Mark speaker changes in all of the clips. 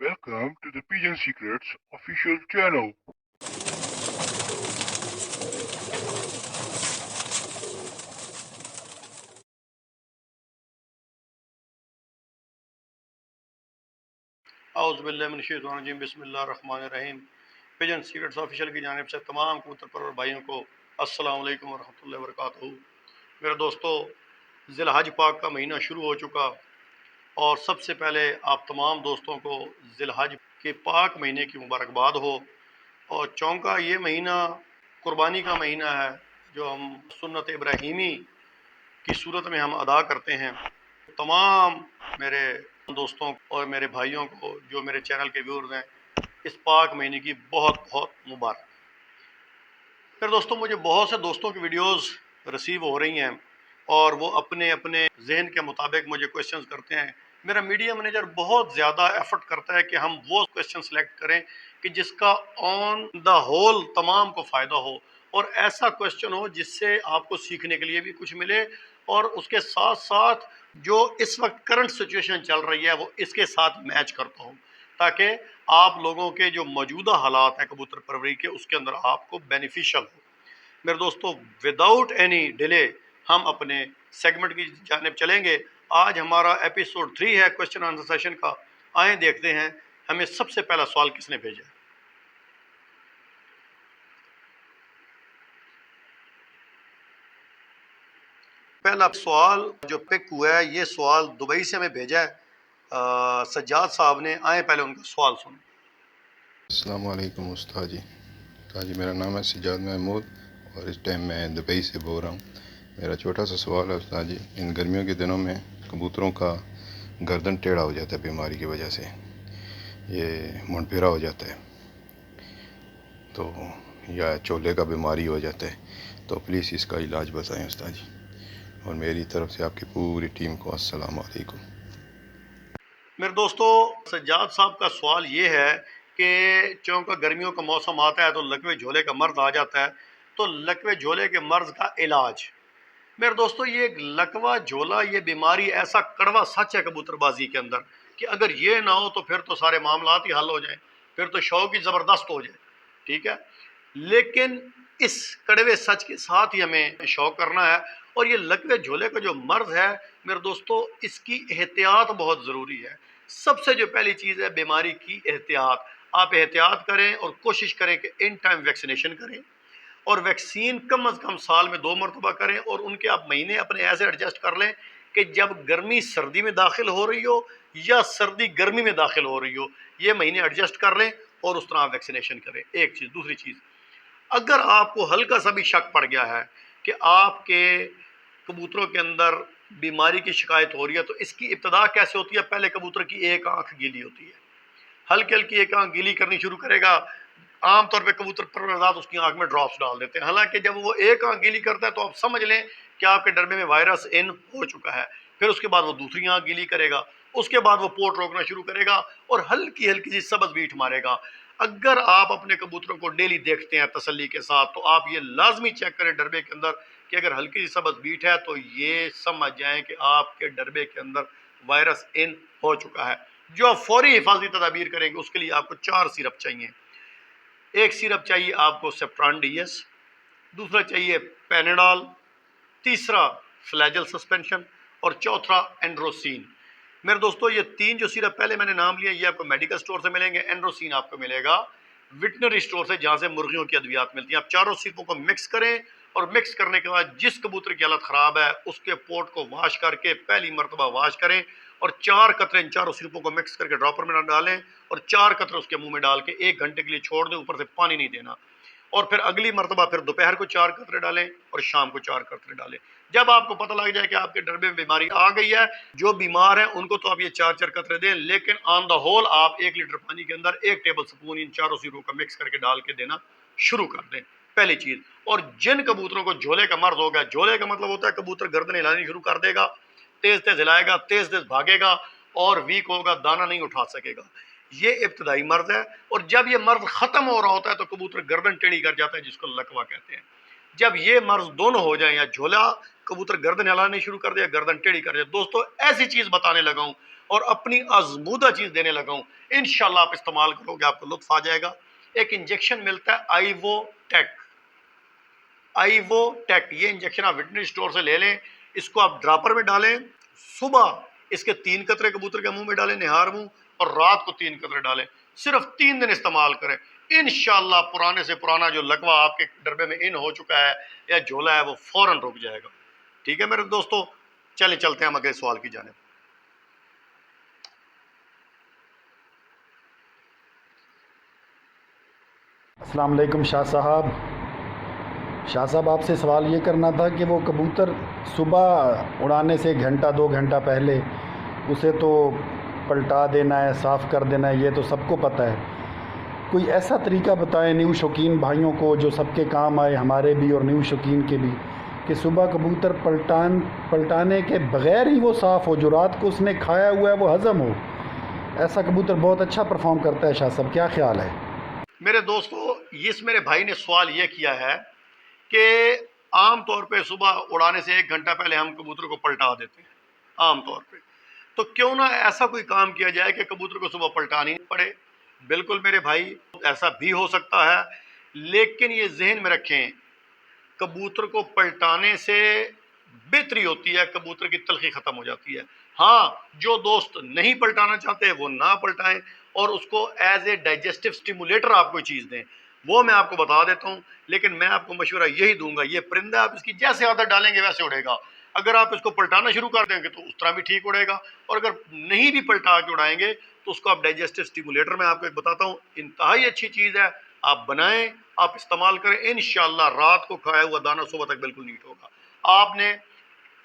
Speaker 1: Welcome to the Pigeon Secrets official channel.
Speaker 2: اعوذ بسم اللہ الرحمن الرحیم۔ پیجن سیکرٹس آفیشیل کی جانب سے تمام کبوتر پرور بھائیوں کو السلام علیکم ورحمۃ اللہ وبرکاتہ۔ میرے دوستو، ذی الحج پاک کا مہینہ شروع ہو چکا، اور سب سے پہلے آپ تمام دوستوں کو ذی الحج کے پاک مہینے کی مبارکباد ہو۔ اور چونکہ یہ مہینہ قربانی کا مہینہ ہے، جو ہم سنت ابراہیمی کی صورت میں ہم ادا کرتے ہیں۔ تمام میرے دوستوں اور میرے بھائیوں کو جو میرے چینل کے ویورز ہیں، اس پاک مہینے کی بہت بہت مبارک۔ پھر دوستوں، مجھے بہت سے دوستوں کی ویڈیوز ریسیو ہو رہی ہیں، اور وہ اپنے اپنے ذہن کے مطابق مجھے کویشچنز کرتے ہیں۔ میرا میڈیا مینیجر بہت زیادہ ایفرٹ کرتا ہے کہ ہم وہ کویشچن سلیکٹ کریں کہ جس کا آن دا ہول تمام کو فائدہ ہو، اور ایسا کویشچن ہو جس سے آپ کو سیکھنے کے لیے بھی کچھ ملے، اور اس کے ساتھ ساتھ جو اس وقت کرنٹ سچویشن چل رہی ہے وہ اس کے ساتھ میچ کرتا ہوں، تاکہ آپ لوگوں کے جو موجودہ حالات ہیں کبوتر پروری کے، اس کے اندر آپ کو بینیفیشل ہو۔ میرے دوستو، وداؤٹ اینی ڈیلے ہم اپنے سیگمنٹ کی جانب چلیں گے۔ آج ہمارا ایپیسوڈ 3 ہے کویشچن آنسر سیشن کا۔ آئیں دیکھتے ہیں ہمیں سب سے پہلا سوال کس نے بھیجا ہے۔ پہلا سوال جو پک ہوا ہے، یہ سوال دبئی سے ہمیں بھیجا ہے سجاد صاحب نے۔ آئیں پہلے ان کا سوال سنیں۔
Speaker 3: السلام علیکم استاد جی۔ استاد جی، میرا نام ہے سجاد محمود، اور اس ٹائم میں دبئی سے بول رہا ہوں۔ میرا چھوٹا سا سوال ہے استاد جی، ان گرمیوں کے دنوں میں کبوتروں کا گردن ٹیڑھا ہو جاتا ہے بیماری کی وجہ سے، یہ منڈ پھیرا ہو جاتا ہے، تو یا چولہے کا بیماری ہو جاتا ہے، تو پلیز اس کا علاج بتائیں استاد جی، اور میری طرف سے آپ کی پوری ٹیم کو السلام علیکم۔
Speaker 2: میرے دوستو، سجاد صاحب کا سوال یہ ہے کہ چونکہ گرمیوں کا موسم آتا ہے تو لکوے جھولے کا مرض آ جاتا ہے، تو لکوے جھولے کے مرض کا علاج۔ میرے دوستو، یہ لکوا جھولا، یہ بیماری ایسا کڑوا سچ ہے کبوتر بازی کے اندر کہ اگر یہ نہ ہو تو پھر تو سارے معاملات ہی حل ہو جائیں، پھر تو شوق ہی زبردست ہو جائے، ٹھیک ہے۔ لیکن اس کڑوے سچ کے ساتھ ہی ہمیں شوق کرنا ہے، اور یہ لکوے جھولے کا جو مرض ہے میرے دوستو، اس کی احتیاط بہت ضروری ہے۔ سب سے جو پہلی چیز ہے بیماری کی احتیاط۔ آپ احتیاط کریں اور کوشش کریں کہ ان ٹائم ویکسینیشن کریں، اور ویکسین کم از کم سال میں 2 مرتبہ کریں، اور ان کے آپ مہینے اپنے ایسے ایڈجسٹ کر لیں کہ جب گرمی سردی میں داخل ہو رہی ہو یا سردی گرمی میں داخل ہو رہی ہو، یہ مہینے ایڈجسٹ کر لیں اور اس طرح آپ ویکسینیشن کریں۔ ایک چیز۔ دوسری چیز، اگر آپ کو ہلکا سا بھی شک پڑ گیا ہے کہ آپ کے کبوتروں کے اندر بیماری کی شکایت ہو رہی ہے، تو اس کی ابتدا کیسے ہوتی ہے؟ پہلے کبوتر کی ایک آنکھ گیلی ہوتی ہے، ہلکی ہلکی ایک آنکھ گیلی کرنی شروع کرے گا۔ عام طور پہ کبوتر پروردگار اس کی آنکھ میں ڈراپس ڈال دیتے ہیں، حالانکہ جب وہ ایک آنکھ گیلی کرتا ہے تو آپ سمجھ لیں کہ آپ کے ڈربے میں وائرس ان ہو چکا ہے۔ پھر اس کے بعد وہ دوسری آنکھ گیلی کرے گا، اس کے بعد وہ پوٹ روکنا شروع کرے گا، اور ہلکی ہلکی سی سبز بیٹھ مارے گا۔ اگر آپ اپنے کبوتروں کو ڈیلی دیکھتے ہیں تسلی کے ساتھ، تو آپ یہ لازمی چیک کریں ڈربے کے اندر کہ اگر ہلکی سی سبز بیٹ ہے تو یہ سمجھ جائیں کہ آپ کے ڈربے کے اندر وائرس ان ہو چکا ہے۔ جو آپ فوری حفاظتی تدابیر کریں گے، اس کے لیے آپ کو 4 سیرپ چاہیے۔ ایک سیرپ چاہیے آپ کو سیپٹران ڈی ایس، دوسرا چاہیے پینیڈال، تیسرا فلیجل سسپینشن، اور چوتھا اینڈروسین۔ میرے دوستو، یہ 3 جو سیرپ پہلے میں نے نام لیا، یہ آپ کو میڈیکل سٹور سے ملیں گے۔ اینڈروسین آپ کو ملے گا ویٹنری سٹور سے، جہاں سے مرغیوں کی ادویات ملتی ہیں۔ آپ چاروں سیرپوں کو مکس کریں، اور مکس کرنے کے بعد جس کبوتر کی حالت خراب ہے اس کے پورٹ کو واش کر کے پہلی مرتبہ واش کریں، اور 4 قطرے ان چاروں سیرپوں کو مکس کر کے ڈراپر میں ڈالیں، اور 4 قطرے اس کے منہ میں ڈال کے 1 گھنٹے کے لیے چھوڑ دیں، اوپر سے پانی نہیں دینا۔ اور پھر اگلی مرتبہ پھر دوپہر کو 4 قطرے ڈالیں، اور شام کو 4 قطرے ڈالیں۔ جب آپ کو پتہ لگ جائے کہ آپ کے ڈربے میں بیماری آ گئی ہے، جو بیمار ہیں ان کو تو آپ یہ 4 قطرے دیں، لیکن آن دا ہول آپ 1 لیٹر پانی کے اندر 1 ٹیبل سپون ان چاروں سیرپوں کا مکس کر کے ڈال کے دینا شروع کر دیں، پہلی چیز۔ اور جن کبوتروں کو جھولے کا مرض ہوگا، جھولے کا مطلب ہوتا ہے کبوتر گردن ہلانی شروع کر دے گا، تیز تیز ہلائے گا، تیز تیز بھاگے گا، اور ویک ہوگا، دانہ نہیں اٹھا سکے گا، یہ ابتدائی مرض ہے۔ اور جب یہ مرض ختم ہو رہا ہوتا ہے تو کبوتر گردن ٹیڑھی کر جاتا ہے، جس کو لکوا کہتے ہیں۔ جب یہ مرض دونوں ہو جائیں، یا جھولا کبوتر گردن ہلانے شروع کر دے یا گردن ٹیڑھی کر دے، دوستو ایسی چیز بتانے لگا ہوں اور اپنی آزمودہ چیز دینے لگا ہوں. انشاءاللہ آپ استعمال کرو گے آپ کو لطف آ جائے گا. ایک انجیکشن ملتا ہے آئیوو ٹیک. آئیوو ٹیک یہ انجیکشن آپ ویٹرنری اسٹور سے لے لیں. اس کو آپ ڈراپر میں ڈالیں. صبح اس کے 3 قطرے کبوتر کے منہ میں ڈالیں نہار منہ, اور رات کو 3 قطرے ڈالیں. صرف 3 دن استعمال کریں. انشاءاللہ پرانے سے پرانا جو لکوہ آپ کے ڈربے میں ان ہو چکا ہے یا جھولا ہے وہ فوراً رک جائے گا. ٹھیک ہے میرے دوستو, چلتے ہیں ہم اگلے سوال کی جانب.
Speaker 4: السلام علیکم شاہ صاحب. شاہ صاحب آپ سے سوال یہ کرنا تھا کہ وہ کبوتر صبح اڑانے سے 1 گھنٹہ 2 گھنٹہ پہلے اسے تو پلٹا دینا ہے, صاف کر دینا ہے, یہ تو سب کو پتہ ہے. کوئی ایسا طریقہ بتائیں نیو شوقین بھائیوں کو جو سب کے کام آئے, ہمارے بھی اور نیو شوقین کے بھی, کہ صبح کبوتر پلٹانے کے بغیر ہی وہ صاف ہو, جو رات کو اس نے کھایا ہوا ہے وہ ہضم ہو. ایسا کبوتر بہت اچھا پرفارم کرتا ہے. شاہ صاحب کیا خیال ہے؟
Speaker 2: میرے دوستو, اس میرے بھائی نے سوال یہ کیا ہے کہ عام طور پہ صبح اڑانے سے 1 گھنٹہ پہلے ہم کبوتر کو پلٹا دیتے ہیں عام طور پہ. تو کیوں نہ ایسا کوئی کام کیا جائے کہ کبوتر کو صبح پلٹانی نہیں پڑے. بالکل میرے بھائی, ایسا بھی ہو سکتا ہے, لیکن یہ ذہن میں رکھیں کبوتر کو پلٹانے سے بہتری ہوتی ہے, کبوتر کی تلخی ختم ہو جاتی ہے. ہاں, جو دوست نہیں پلٹانا چاہتے وہ نہ پلٹائیں, اور اس کو ایز اے ڈائجسٹو سٹیمولیٹر آپ کوئی چیز دیں. وہ میں آپ کو بتا دیتا ہوں, لیکن میں آپ کو مشورہ یہی دوں گا, یہ پرندہ آپ اس کی جیسے عادت ڈالیں گے ویسے اڑے گا. اگر آپ اس کو پلٹانا شروع کر دیں گے تو اس طرح بھی ٹھیک اڑے گا, اور اگر نہیں بھی پلٹا کے اڑائیں گے تو اس کو آپ ڈائجسٹو سٹیمولیٹر میں آپ کو ایک بتاتا ہوں, انتہائی اچھی چیز ہے, آپ بنائیں, آپ استعمال کریں. انشاءاللہ رات کو کھایا ہوا دانہ صبح تک بالکل نیٹ ہوگا. آپ نے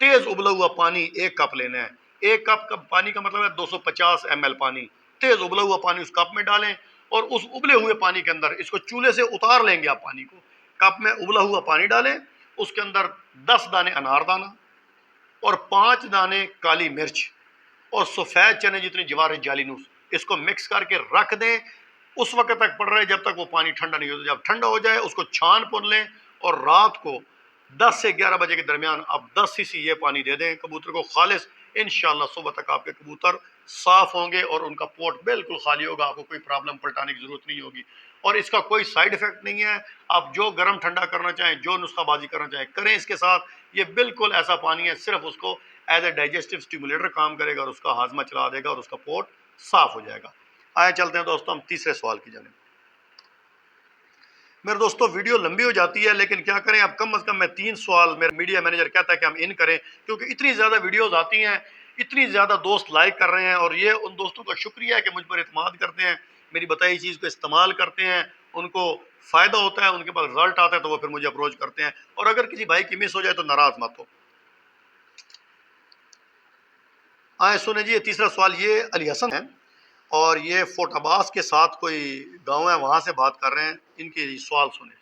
Speaker 2: تیز ابلا ہوا پانی 1 کپ لینا ہے. 1 کپ کا پانی کا مطلب ہے 250 ml پانی. تیز ابلا ہوا پانی اس کپ میں ڈالیں, اور اس ابلے ہوئے پانی کے اندر اس کو چولہے سے اتار لیں گے. آپ پانی کو کپ میں ابلا ہوا پانی ڈالیں, اس کے اندر 10 دانے انار دانہ اور 5 دانے کالی مرچ اور سفید چنے جتنی جوار جالینوس, اس کو مکس کر کے رکھ دیں. اس وقت تک پڑ رہے جب تک وہ پانی ٹھنڈا نہیں ہوتا. جب ٹھنڈا ہو جائے اس کو چھان پن لیں, اور رات کو 10 سے 11 بجے کے درمیان آپ 10 cc یہ پانی دے دیں کبوتر کو خالص. انشاءاللہ صبح تک آپ کے کبوتر صاف ہوں گے اور ان کا پوٹ بالکل خالی ہوگا. آپ کو کوئی پرابلم پلٹانے کی ضرورت نہیں ہوگی, اور اس کا کوئی سائیڈ افیکٹ نہیں ہے. آپ جو گرم ٹھنڈا کرنا چاہیں, جو نسخہ بازی کرنا چاہیں کریں اس کے ساتھ. یہ بالکل ایسا پانی ہے, صرف اس کو ایز اے ڈائجسٹو سٹیمولیٹر کام کرے گا, اور اس کا ہاضمہ چلا دے گا, اور اس کا پوٹ صاف ہو جائے گا. آئے چلتے ہیں دوستوں ہم تیسرے سوال کی جانب. میرے دوستو ویڈیو لمبی ہو جاتی ہے, لیکن کیا کریں, اب کم از کم میں 3 سوال میرا میڈیا مینیجر کہتا ہے کہ ہم ان کریں, کیونکہ اتنی زیادہ ویڈیوز آتی ہیں, اتنی زیادہ دوست لائک کر رہے ہیں, اور یہ ان دوستوں کا شکریہ ہے کہ مجھ پر اعتماد کرتے ہیں, میری بتائی چیز کو استعمال کرتے ہیں, ان کو فائدہ ہوتا ہے, ان کے پاس رزلٹ آتا ہے, تو وہ پھر مجھے اپروچ کرتے ہیں. اور اگر کسی بھائی کی مس ہو جائے تو ناراض مت ہو. آئے سنیں جی, یہ تیسرا سوال یہ علی حسن ہے, اور یہ فورٹ عباس کے ساتھ کوئی گاؤں ہے وہاں سے بات کر رہے ہیں. ان کے سوال سنیں.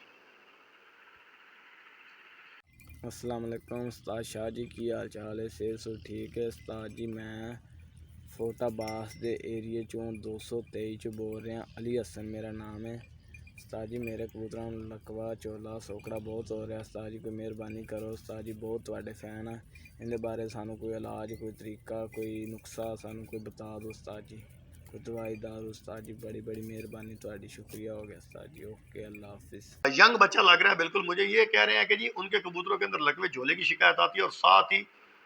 Speaker 5: السلام علیکم استاد شاہ جی, کی حال چال ہے؟ صحت سب ٹھیک ہے استاد جی. میں فورٹ عباس دے ایریے چوں 223 چ بول رہا. علی حسن میرا نام ہے استاد جی. میرے کبوتراں لکوا چولا سوکڑا بہت ہو رہا استاد جی, کوئی مہربانی کرو استاد جی, بہت تواڈے فین ہیں. ان دے بارے سانو کوئی علاج, کوئی طریقہ, کوئی نسخہ سانو کوئی بتا دو استاد جی, کوئی دوائی دارو استاد جی. بڑی بڑی مہربانی تواڈی, شکریہ ہو گیا استاد جی. اوکے, اللہ حافظ.
Speaker 2: ینگ بچہ لگ رہا ہے بالکل. مجھے یہ کہہ رہے ہیں کہ جی ان کے کبوتروں کے اندر لکوے جھولے کی شکایت آتی ہے, اور ساتھ ہی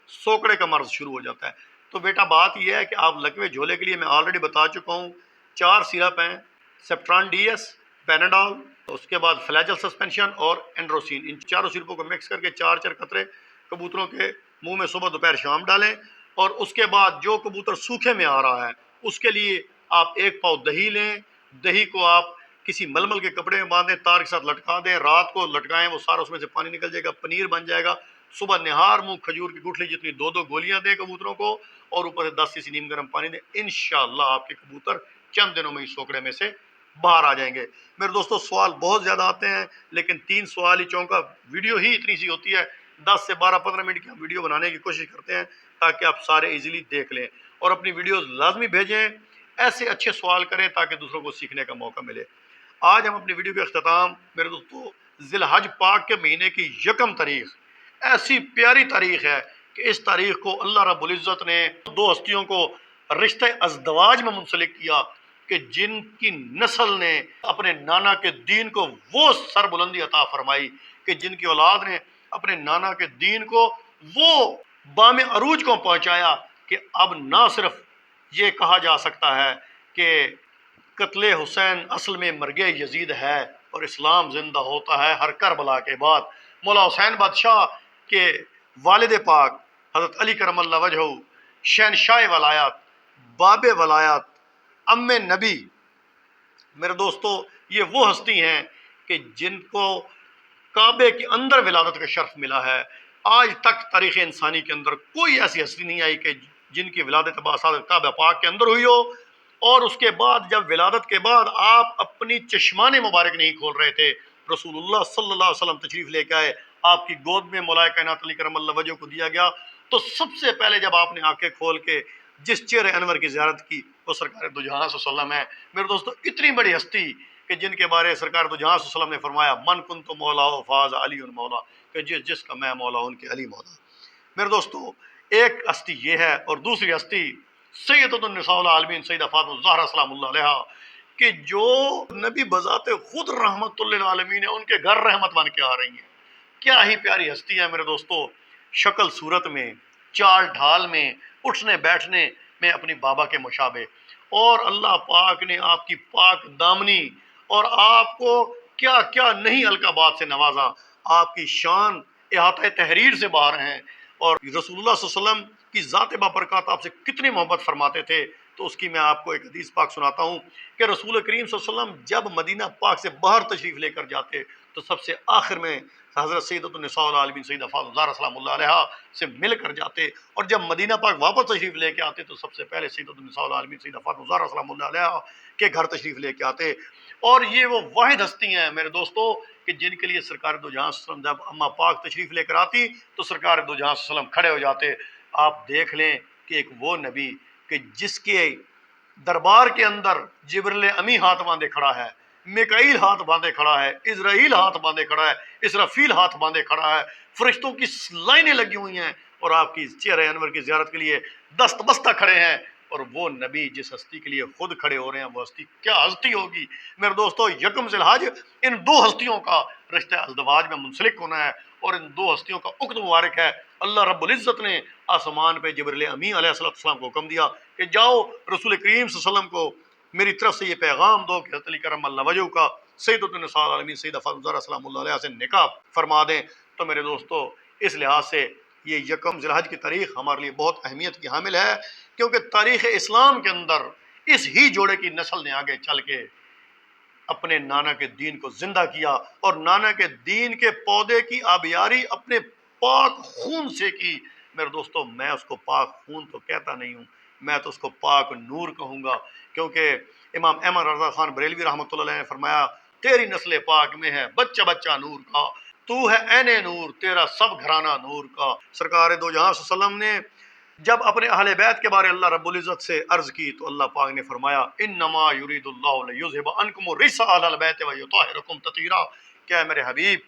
Speaker 2: سوکڑے کا مرض شروع ہو جاتا ہے. تو بیٹا بات یہ ہے کہ آپ لکوے جھولے کے لیے میں آلریڈی بتا چکا ہوں, 4 سیرپ ہیں, سیپٹران ڈی ایس, پیناڈول, اس کے بعد فلیجل سسپینشن اور اینڈروسین. ان چاروں سیرپوں کو مکس کر کے 4 قطرے کبوتروں کے منہ میں صبح دوپہر شام ڈالیں. اور اس کے بعد جو کبوتر سوکھے میں آ رہا ہے اس کے لیے آپ 1 پاؤ دہی لیں. دہی کو آپ کسی ململ کے کپڑے میں باندھیں, تار کے ساتھ لٹکا دیں, رات کو لٹکائیں, وہ سارا اس میں سے پانی نکل جائے گا, پنیر بن جائے گا. صبح نہار منہ کھجور کی گٹھلی جتنی 2 گولیاں دیں کبوتروں کو, اور اوپر سے 10 cc نیم گرم پانی دیں. انشاءاللہ آپ کے کبوتر چند دنوں میں ہی سوکڑے میں سے باہر آ جائیں گے. میرے دوستو سوال بہت زیادہ آتے ہیں, لیکن 3 سوال ہی چونکا ویڈیو ہی اتنی سی ہوتی ہے. 10 سے 12-15 منٹ کی ہم ویڈیو بنانے کی کوشش کرتے ہیں تاکہ آپ سارے ایزیلی دیکھ لیں, اور اپنی ویڈیوز لازمی بھیجیں. ایسے اچھے سوال کریں تاکہ دوسروں کو سیکھنے کا موقع ملے. آج ہم اپنی ویڈیو کے اختتام میرے دوستو ذی الحج پاک کے مہینے کی 1 تاریخ, ایسی پیاری تاریخ ہے کہ اس تاریخ کو اللہ رب العزت نے 2 ہستیوں کو رشتہ ازدواج میں منسلک کیا کہ جن کی نسل نے اپنے نانا کے دین کو وہ سر بلندی عطا فرمائی، کہ جن کی اولاد نے اپنے نانا کے دین کو وہ بام عروج کو پہنچایا کہ اب نہ صرف یہ کہا جا سکتا ہے کہ قتل حسین اصل میں مرگ یزید ہے اور اسلام زندہ ہوتا ہے ہر کربلا کے بعد۔ مولا حسین بادشاہ کے والد پاک حضرت علی کرم اللہ وجہہ، شہنشاہ ولایات، باب ولایات، ام نبی، میرے دوستو یہ وہ ہستی ہیں کہ جن کو کعبے کے اندر ولادت کا شرف ملا ہے۔ آج تک تاریخ انسانی کے اندر کوئی ایسی ہستی نہیں آئی کہ جن کی ولادت باسادت کعبہ پاک کے اندر ہوئی ہو، اور اس کے بعد جب ولادت کے بعد آپ اپنی چشمان مبارک نہیں کھول رہے تھے، رسول اللہ صلی اللہ علیہ وسلم تشریف لے کے آئے، آپ کی گود میں مولا کائنات علی کرم اللہ وجہہ کو دیا گیا، تو سب سے پہلے جب آپ نے آنکھیں کھول کے جس چہرے انور کی زیارت کی وہ سرکار دو جہاں صلی اللہ علیہ وسلم ہے۔ میرے دوستو اتنی بڑی ہستی کہ جن کے بارے سرکار دو جہاں صلی اللہ علیہ وسلم نے فرمایا من کنت مولا فاز علی مولا، کہ جس کا میں مولا ان کے علی مولا۔ میرے دوستو ایک ہستی یہ ہے، اور دوسری ہستی سیدۃ النساء العالمین سیدہ فاطمہ الزہرا سلام اللہ علیہا، کہ جو نبی بذات خود رحمت للعالمین ہے، ان کے گھر رحمت بن کے آ رہی ہیں۔ کیا ہی پیاری ہستی ہے میرے دوستو، شکل صورت میں، چال ڈھال میں، اٹھنے بیٹھنے میں اپنی بابا کے مشابہ، اور اللہ پاک نے آپ کی پاک دامنی اور آپ کو کیا کیا نہیں القابات سے نوازا، آپ کی شان احاطہ تحریر سے باہر ہیں، اور رسول اللہ صلی اللہ علیہ وسلم کی ذات بابرکات آپ سے کتنی محبت فرماتے تھے۔ تو اس کی میں آپ کو ایک حدیث پاک سناتا ہوں کہ رسول کریم صلی اللہ علیہ وسلم جب مدینہ پاک سے باہر تشریف لے کر جاتے تو سب سے آخر میں حضرت سیدۃ النساء العالمین سیدہ فاطمہ الزہرا سلام اللہ علیہا سے مل کر جاتے، اور جب مدینہ پاک واپس تشریف لے کے آتے تو سب سے پہلے سیدۃ النساء العالمین سیدہ فاطمہ الزہرا سلام اللہ علیہا کے گھر تشریف لے کے آتے۔ اور یہ وہ واحد ہستی ہیں میرے دوستو کہ جن کے لیے سرکار دو جہاں صلی اللہ علیہ وسلم جب اماں پاک تشریف لے کر آتی تو سرکار دو جہاں صلی اللہ علیہ وسلم کھڑے ہو جاتے۔ آپ دیکھ لیں کہ ایک وہ نبی کہ جس کے دربار کے اندر جبرائیل امی ہاتھ باندھے کھڑا ہے، میکائیل ہاتھ باندھے کھڑا ہے، اسرائیل ہاتھ باندھے کھڑا ہے، اسرافیل ہاتھ باندھے کھڑا ہے، فرشتوں کی لائنیں لگی ہوئی ہیں، اور آپ کی چہرہ انور کی زیارت کے لیے دست بستہ کھڑے ہیں۔ اور وہ نبی جس ہستی کے لیے خود کھڑے ہو رہے ہیں، وہ ہستی کیا ہستی ہوگی میرے دوستو؟ یکم ذی الحج ان دو ہستیوں کا رشتہ ازدواج میں منسلک ہونا ہے، اور ان دو ہستیوں کا عقد مبارک ہے۔ اللہ رب العزت نے آسمان پہ جبرائیل امی علیہ السلام کو حکم دیا کہ جاؤ رسول کریم صلی اللہ علیہ وسلم کو میری طرف سے یہ پیغام دو کہ حضرت علی کرم اللہ وجہہ کا سیدۃ النساء العالمین سیدہ فاطمہ الزہرا سلام اللہ علیہا سے نکاح فرما دیں۔ تو میرے دوستو اس لحاظ سے یہ یکم ذی الحج کی تاریخ ہمارے لیے بہت اہمیت کی حامل ہے، کیونکہ تاریخ اسلام کے اندر اس ہی جوڑے کی نسل نے آگے چل کے اپنے نانا کے دین کو زندہ کیا، اور نانا کے دین کے پودے کی آبیاری اپنے پاک خون سے کی۔ میرے دوستو میں اس کو پاک خون تو کہتا نہیں ہوں، میں تو اس کو پاک نور کہوں گا، کیونکہ امام احمد رضا خان بریلوی رحمۃ اللہ علیہ نے فرمایا تیری نسل پاک میں ہے بچہ بچہ نور کا، تو ہے عین نور تیرا سب گھرانہ نور کا۔ سرکار دو جہاں صلی اللہ علیہ وسلم نے جب اپنے اہل بیت کے بارے اللہ رب العزت سے عرض کی تو اللہ پاک نے فرمایا انما یرید اللہ لیذھب عنکم الرجس اہل البیت ویطہرکم تطہیرا، کیا میرے حبیب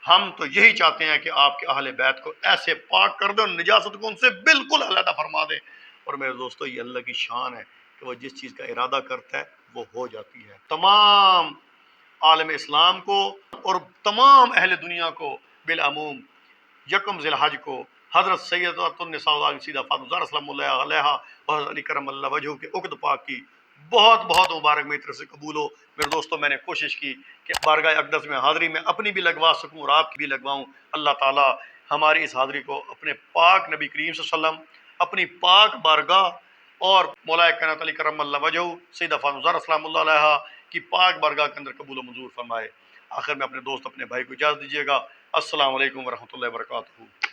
Speaker 2: ہم تو یہی چاہتے ہیں کہ آپ کے اہل بیت کو ایسے پاک کر دیں اور نجاست کو ان سے بالکل علیحدہ فرما دیں۔ اور میرے دوستو یہ اللہ کی شان ہے کہ وہ جس چیز کا ارادہ کرتا ہے وہ ہو جاتی ہے۔ تمام عالم اسلام کو اور تمام اہل دنیا کو بالعموم یکم ذی الحج کو حضرت سیدۃ النساء العالمین سیدہ فاطمہ الزہرا سلام اللہ علیہا اور حضرت علی کرم اللہ وجہہ کے عقد پاک کی بہت بہت مبارک میری طرف سے قبول ہو۔ میرے دوستوں میں نے کوشش کی کہ بارگاہ اقدس میں حاضری میں اپنی بھی لگوا سکوں اور آپ کی بھی لگواؤں۔ اللہ تعالیٰ ہماری اس حاضری کو اپنے پاک نبی کریم صلی اللہ علیہ وسلم، اپنی پاک بارگاہ اور مولا کائنات علی کرم اللہ وجہہ سیدہ فاطمہ الزہرا سلام اللہ علیہا کی پاک بارگاہ کے اندر قبول و منظور فرمائے۔ آخر میں اپنے دوست اپنے بھائی کو اجازت دیجیے گا۔ السلام علیکم ورحمۃ اللہ وبرکاتہ۔